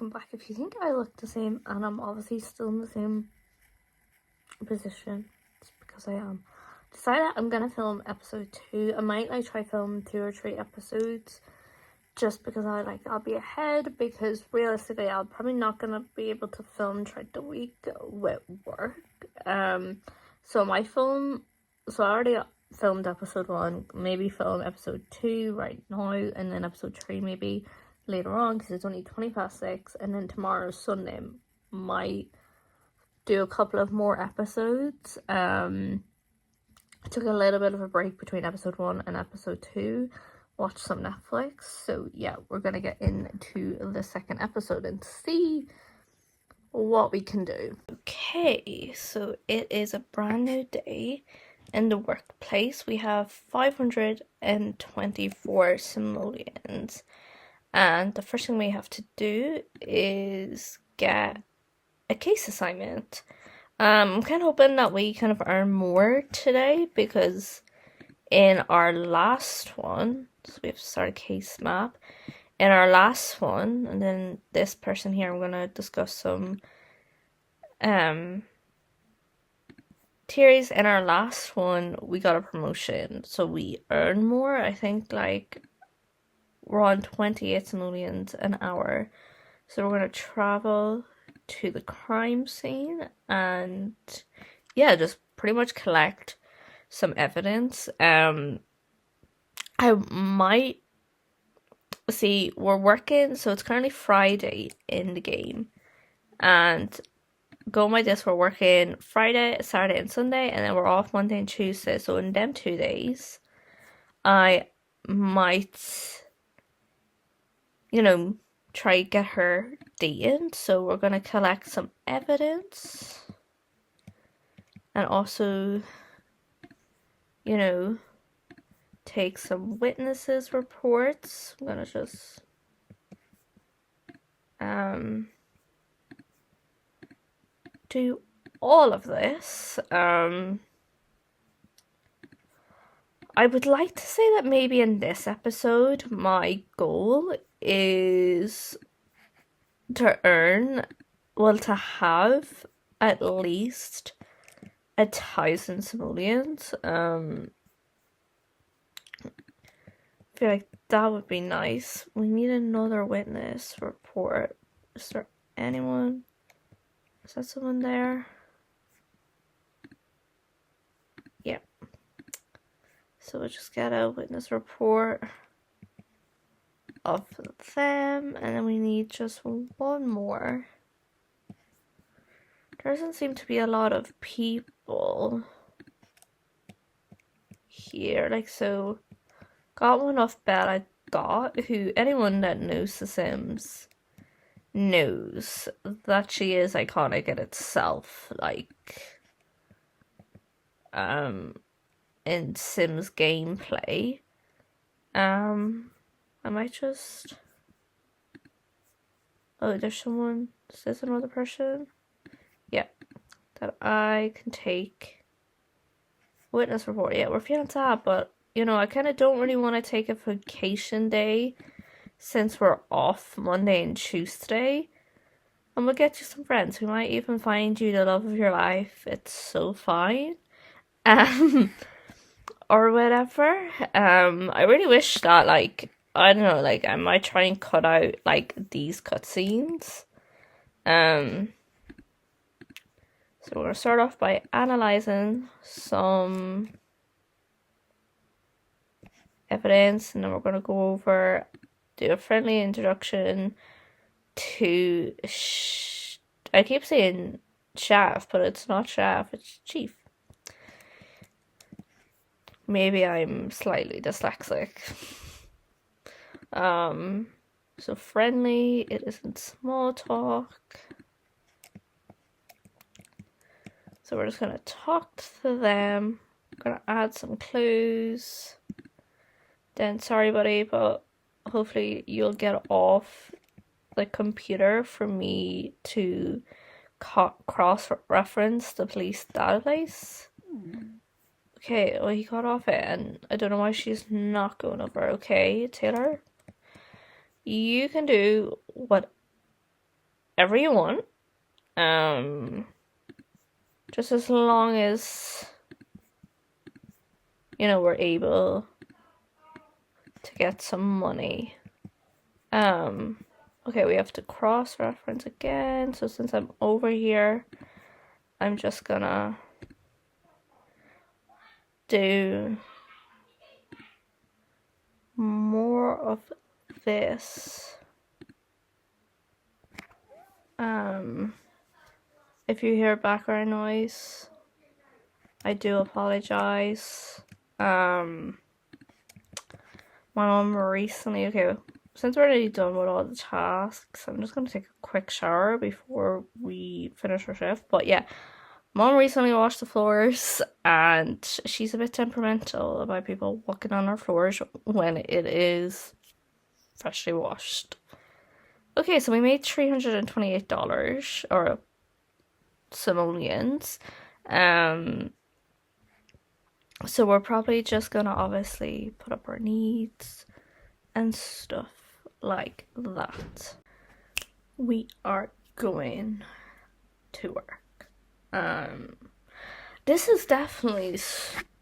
welcome back. If you think I look the same, and I'm obviously still in the same position, it's because I am. Decided I'm gonna film episode 2. I might try film 2 or 3 episodes, just because I'll be ahead, because realistically I'm probably not gonna be able to film throughout the week with work. So I already filmed episode 1, maybe film episode 2 right now, and then episode 3 maybe later on, because it's only 6:20, and then tomorrow Sunday might do a couple of more episodes. I took a little bit of a break between episode 1 and episode 2, watched some Netflix, so yeah, we're gonna get into the second episode and see what we can do. Okay, so it is a brand new day in the workplace. We have 524 simoleons. And the first thing we have to do is get a case assignment. I'm kind of hoping that we kind of earn more today, because in our last one, so we have to start a case map. In our last one, and then this person here, I'm going to discuss some theories. In our last one, we got a promotion, so we earn more. I think we're on 28 simoleons an hour. So we're going to travel to the crime scene and yeah, just pretty much collect some evidence. I might see, we're working, so it's currently Friday in the game, and going by this, we're working Friday, Saturday and Sunday, and then we're off Monday and Tuesday. So in them 2 days, I might, try get her dating. So we're gonna collect some evidence and also, take some witnesses reports. I'm gonna just do all of this. I would like to say that maybe in this episode my goal is to have at least 1,000 simoleons. I feel like that would be nice. We need another witness report. Is there anyone? Is that someone there? Yeah. So we'll just get a witness report of them, and then we need just one more. There doesn't seem to be a lot of people here. So got one off Bella Dot, who anyone that knows The Sims knows that she is iconic in itself. In Sims gameplay. I might just... Oh, there's someone... Is this another person? Yeah. That I can take... Witness report. Yeah, we're feeling sad, but, I kind of don't really want to take a vacation day since we're off Monday and Tuesday. And we'll get you some friends. We might even find you the love of your life. It's so fine. Or whatever. I really wish that, I don't know, I might try and cut out, these cutscenes. So we're going to start off by analysing some evidence, and then we're going to go over, do a friendly introduction to... I keep saying Shaft, but it's not Shaft, it's Chief. Maybe I'm slightly dyslexic. So friendly, it isn't small talk. So we're just gonna talk to them. Gonna add some clues. Then sorry buddy, but hopefully you'll get off the computer for me to cross-reference the police database. Okay, well, he got off it, and I don't know why she's not going over. Okay, Taylor, you can do whatever whatever you want. Just as long as, you know, we're able to get some money. Okay, we have to cross-reference again. So since I'm over here, I'm just gonna do more of this. If you hear background noise, I do apologize. My mom recently, okay, since we're already done with all the tasks, I'm just gonna take a quick shower before we finish our shift. But yeah, Mom recently washed the floors, and she's a bit temperamental about people walking on her floors when it is freshly washed. Okay, so we made $328 or simoleons. So we're probably just gonna obviously put up our needs and stuff like that. We are going to work. This is definitely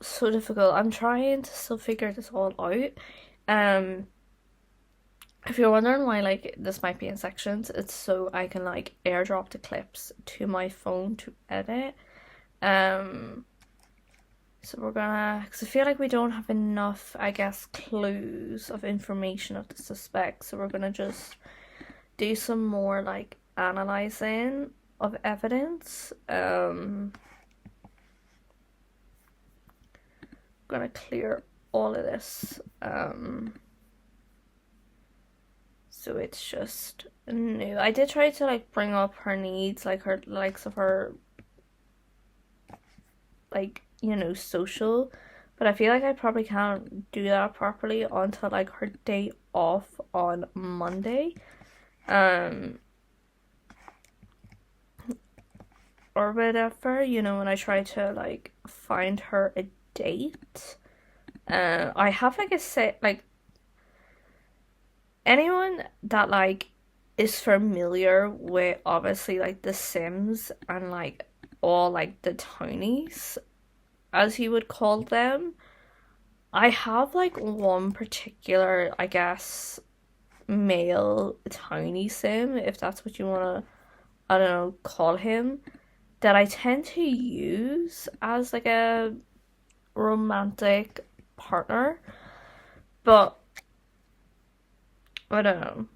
so difficult. I'm trying to still figure this all out. If you're wondering why like this might be in sections, it's so I can like airdrop the clips to my phone to edit. So we're gonna, because I feel like we don't have enough, I guess, clues of information of the suspect. So we're gonna just do some more like analyzing of evidence. Gonna clear all of this. So it's just new. I did try to like bring up her needs, like her likes of her, like, you know, social, but I feel like I probably can't do that properly until like her day off on Monday. Or whatever, you know, when I try to like find her a date. I have like a set, like anyone that like is familiar with obviously like The Sims and like all like the townies, as you would call them. I have like one particular, I guess, male townie sim, if that's what you wanna, I don't know, call him, that I tend to use as like a romantic partner, but I don't know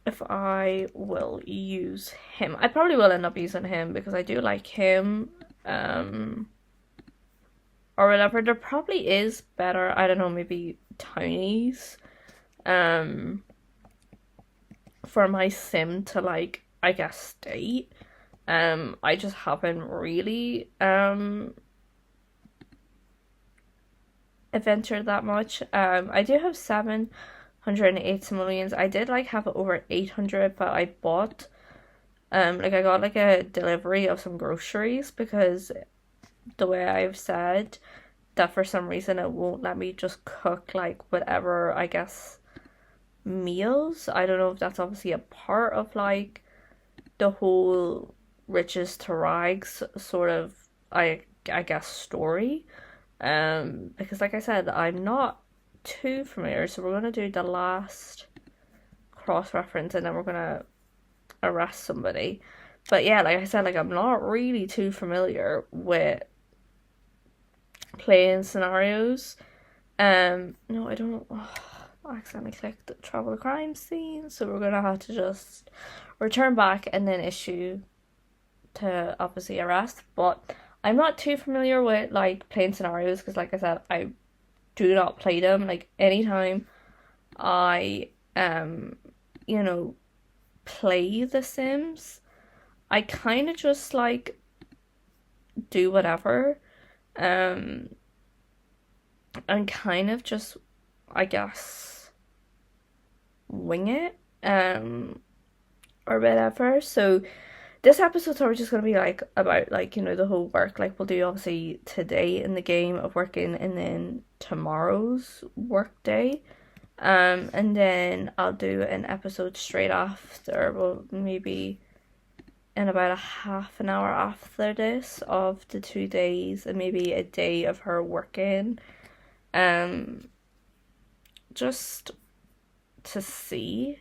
if I will use him. I probably will end up using him because I do like him, or whatever. There probably is better, I don't know, maybe townies, for my sim to like, I guess, date. I just haven't really adventured that much. I do have 708 simoleons. I did like have over 800, but I bought like I got like a delivery of some groceries because the way I've said that for some reason it won't let me just cook like whatever, I guess, meals. I don't know if that's obviously a part of like the whole riches to rags sort of, I guess, story. Because like I said, I'm not too familiar, so we're gonna do the last cross-reference and then we're gonna arrest somebody. But yeah, like I said, like I'm not really too familiar with playing scenarios. No, I don't. I accidentally clicked the travel crime scene, so we're gonna have to just return back and then issue to obviously arrest. But I'm not too familiar with like playing scenarios because, like I said, I do not play them. Like anytime I you know, play The Sims, I kind of just like do whatever, and kind of just, I guess, wing it, or whatever. So this episode's probably just gonna be like about like, you know, the whole work. Like we'll do obviously today in the game of working and then tomorrow's work day. And then I'll do an episode straight after, well, maybe in about a half an hour after this, of the 2 days, and maybe a day of her working, just to see.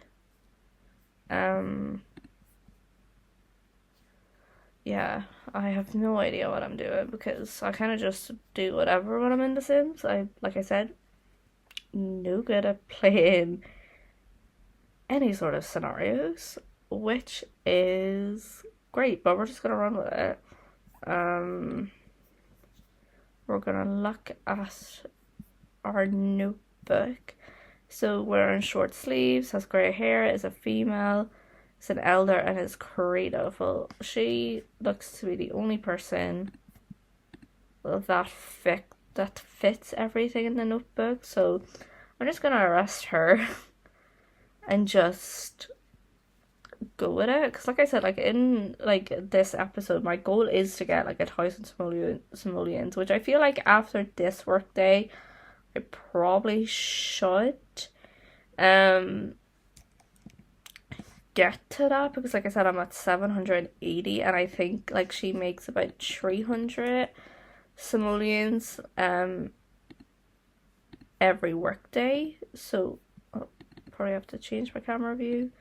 Yeah, I have no idea what I'm doing, because I kind of just do whatever when I'm in The Sims. Like I said, no good at playing any sort of scenarios, which is great, but we're just gonna run with it. We're gonna look at our notebook. So wearing short sleeves, has grey hair, is a female, is an elder, and is creative. Well, she looks to be the only person that fits everything in the notebook. So I'm just gonna arrest her and just go with it, because like I said, like in like this episode, my goal is to get like 1,000 simoleons, which I feel like after this work day I probably should get to that, because like I said, I'm at 780, and I think like she makes about 300 simoleons every work day. So I'll probably have to change my camera view.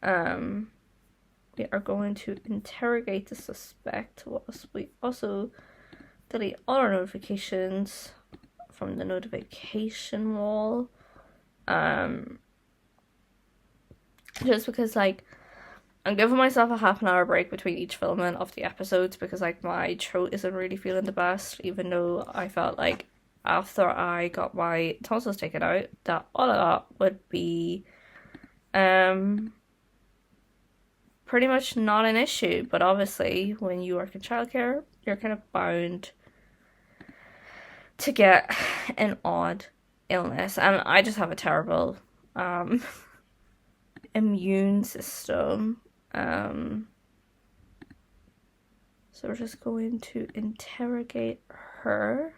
We are going to interrogate the suspect, whilst we also delete all our notifications from the notification wall. Just because like I'm giving myself a half an hour break between each filming of the episodes, because like my throat isn't really feeling the best, even though I felt like after I got my tonsils taken out that all of that would be pretty much not an issue. But obviously when you work in childcare, you're kind of bound to get an odd illness, and I just have a terrible immune system. So we're just going to interrogate her.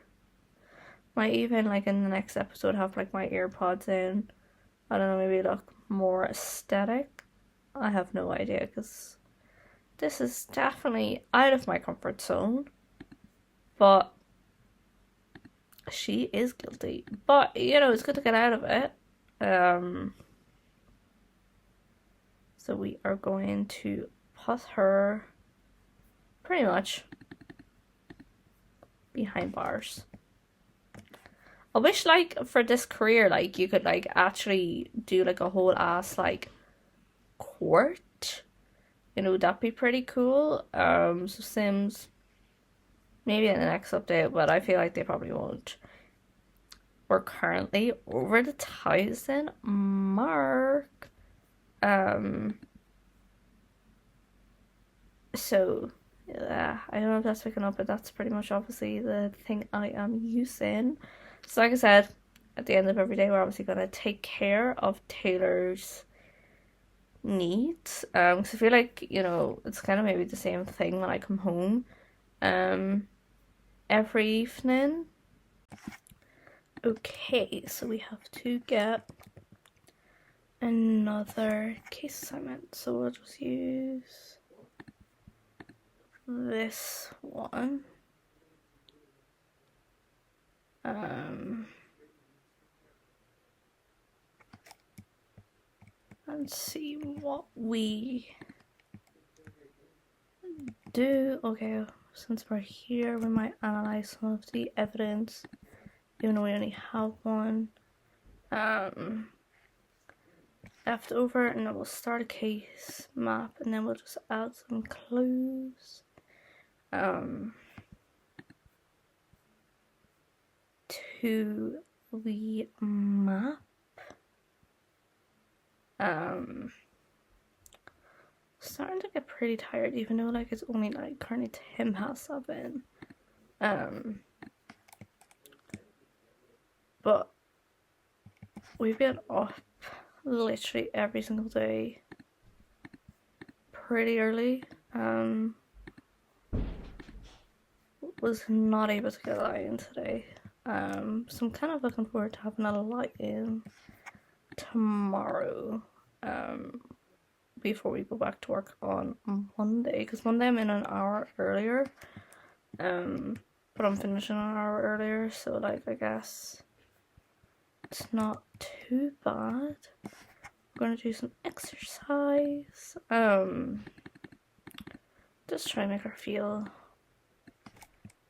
Might even like in the next episode have like my earpods in. I don't know, maybe look more aesthetic. I have no idea, because this is definitely out of my comfort zone. But she is guilty. But you know, it's good to get out of it. So we are going to put her pretty much behind bars. I wish like for this career, like you could like actually do like a whole ass like court. You know, that'd be pretty cool. So Sims, maybe in the next update, but I feel like they probably won't. We're currently over the 1,000 mark. So yeah, I don't know if that's picking up, but that's pretty much obviously the thing I am using. So like I said, at the end of every day, we're obviously gonna take care of Taylor's needs. Because I feel like, you know, it's kind of maybe the same thing when I come home every evening. Okay, so we have to get another case assignment, so we'll just use this one. And see what we do. Okay, since we're here, we might analyze some of the evidence, even though we only have one left over, and then we'll start a case map, and then we'll just add some clues to the map. Starting to get pretty tired, even though like it's only like currently 7:10. But we've been up literally every single day pretty early. Was not able to get a light in today. So I'm kind of looking forward to having a light in tomorrow, before we go back to work on Monday, because Monday I'm in an hour earlier, but I'm finishing an hour earlier, so like I guess it's not too bad. I'm gonna do some exercise, just try and make her feel,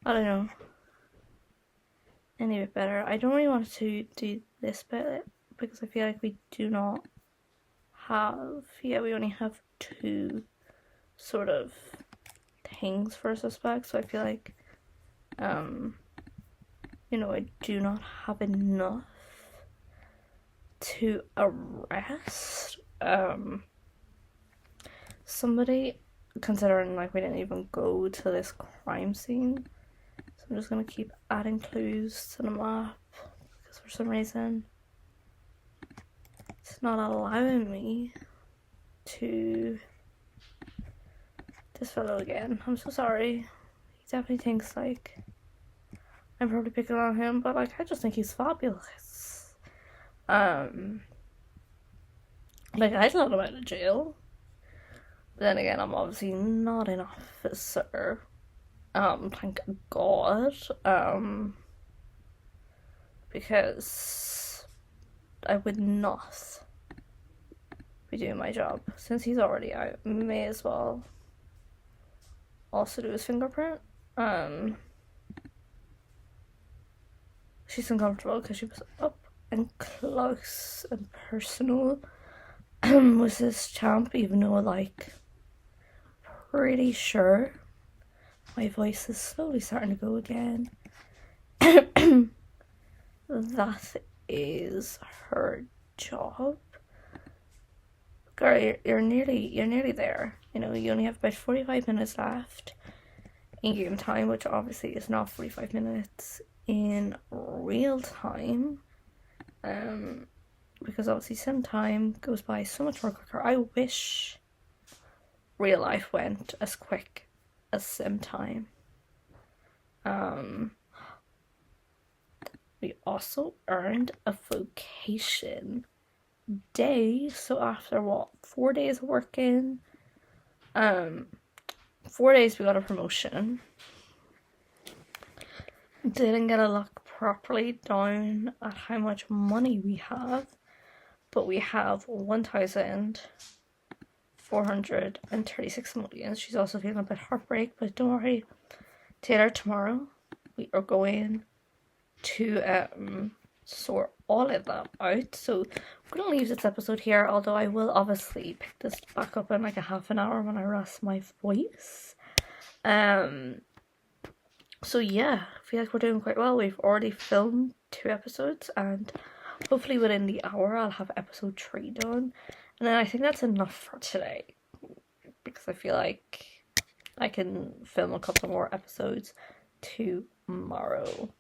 I don't know, any bit better. I don't really want to do this bit because I feel like we do not have, we only have 2 sort of things for a suspect, so I feel like, you know, I do not have enough to arrest somebody, considering like we didn't even go to this crime scene. So I'm just gonna keep adding clues to the map because for some reason it's not allowing me to this fellow again. I'm so sorry. He definitely thinks like I'm probably picking on him, but like I just think he's fabulous. Like I'd let him out of jail. But then again, I'm obviously not an officer. Thank God. Because I would not be doing my job. Since he's already out, may as well also do his fingerprint. She's uncomfortable because she was up and close and personal with this champ, even though like pretty sure my voice is slowly starting to go again. That is her job. Girl, you're nearly there. You know, you only have about 45 minutes left in game time, which obviously is not 45 minutes in real time. Because obviously sim time goes by so much more quicker. I wish real life went as quick as sim time. We also earned a vocation day, so after what, 4 days of working, 4 days we got a promotion. Didn't get a look properly down at how much money we have, but we have 1,436 simoleons. She's also feeling a bit heartbreak, but don't worry, Taylor, tomorrow we are going to sort all of that out. So I'm gonna leave this episode here, although I will obviously pick this back up in like a half an hour when I rest my voice. So yeah, I feel like we're doing quite well. We've already filmed 2 episodes, and hopefully within the hour I'll have episode 3 done, and then I think that's enough for today, because I feel like I can film a couple more episodes tomorrow.